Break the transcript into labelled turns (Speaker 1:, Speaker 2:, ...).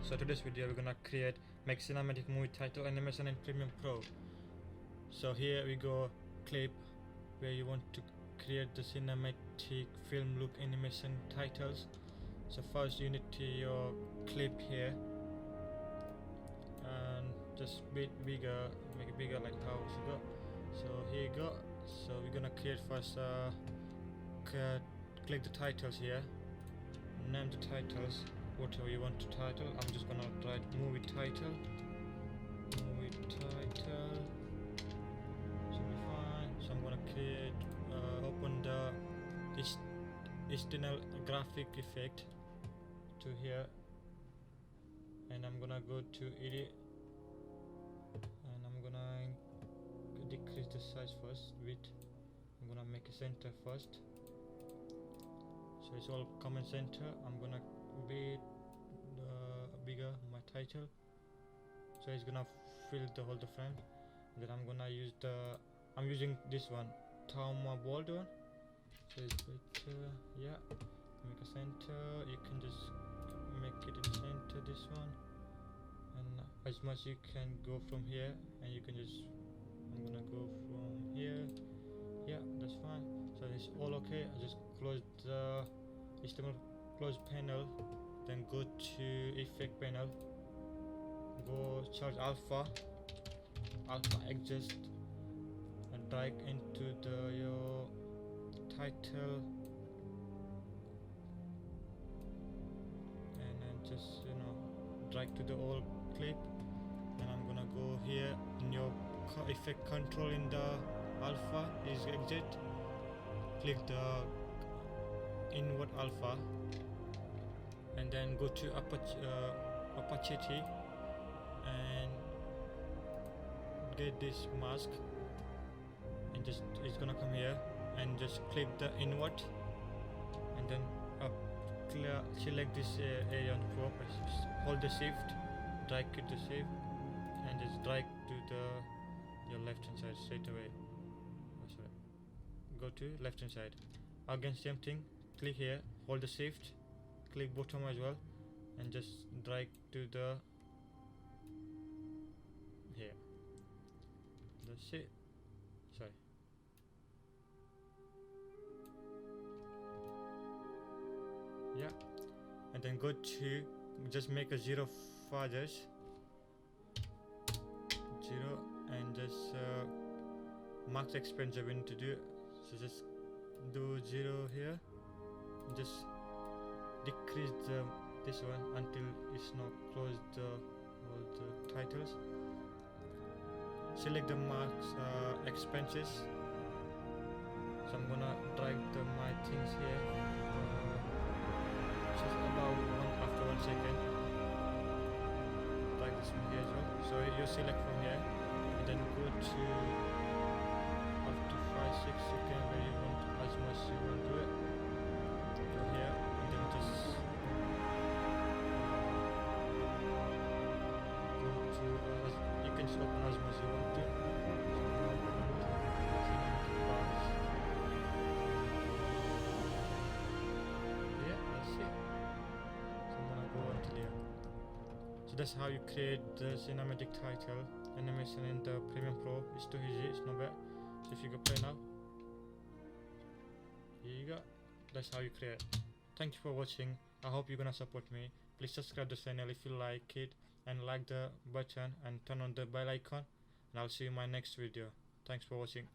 Speaker 1: So today's video we're gonna make cinematic movie title animation in Premiere Pro. So here we go, clip where you want to create the cinematic film look animation titles. So first you need to your clip here and just bit bigger, make it bigger like how you go. So here you go. So we're gonna create first click the titles here, name the titles whatever you want to title. I'm just gonna write movie title, should be fine. So I'm gonna create open the external graphic effect to here, and I'm gonna go to edit and I'm gonna decrease the size first, width. I'm gonna make a center first, so it's all common center. I'm gonna be bigger my title, so it's gonna fill the whole frame. Then I'm gonna use I'm using this one, Tama bold one, so it's better. Yeah, make a center. You can just make it in center, this one, and as much you can go from here, and you can just I'm gonna go from here. Yeah, that's fine. So it's all okay. I just close the close panel, then go to effect panel, go charge alpha adjust, and drag into your title, and then just drag to the old clip. And I'm gonna go here in your effect control, in the alpha is exit, click the invert alpha, and then go to opacity and get this mask, and just it's gonna come here, and just click the invert, and then select this area on crop, hold the shift, drag it to shift, and just drag to your left hand side straight away. Sorry, go to left hand side again, same thing, click here, hold the shift, click bottom as well, and just drag to the here. That's it. Sorry. Yeah, and then go to just make a zero fathers, and just max expenditure we need to do. So just do 0 here, just decrease this one until it's not close all the titles. Select the max expenses. So I'm gonna drag my things here, just about after 1 second. Drag this one here as well. So you select from here, and then go to up to 5-6 seconds where you want, as much you want to do it. Go here, and then just go to you can just open as much as you want to. Yeah, that's it. So I'm gonna go until here. So that's how you create the cinematic title animation in the Premiere Pro. It's too easy, it's not bad. So if you go play now, here you go. That's how you create. Thank you for watching. I hope you're gonna support me. Please subscribe the channel if you like it, and like the button and turn on the bell icon, and I'll see you in my next video. Thanks for watching.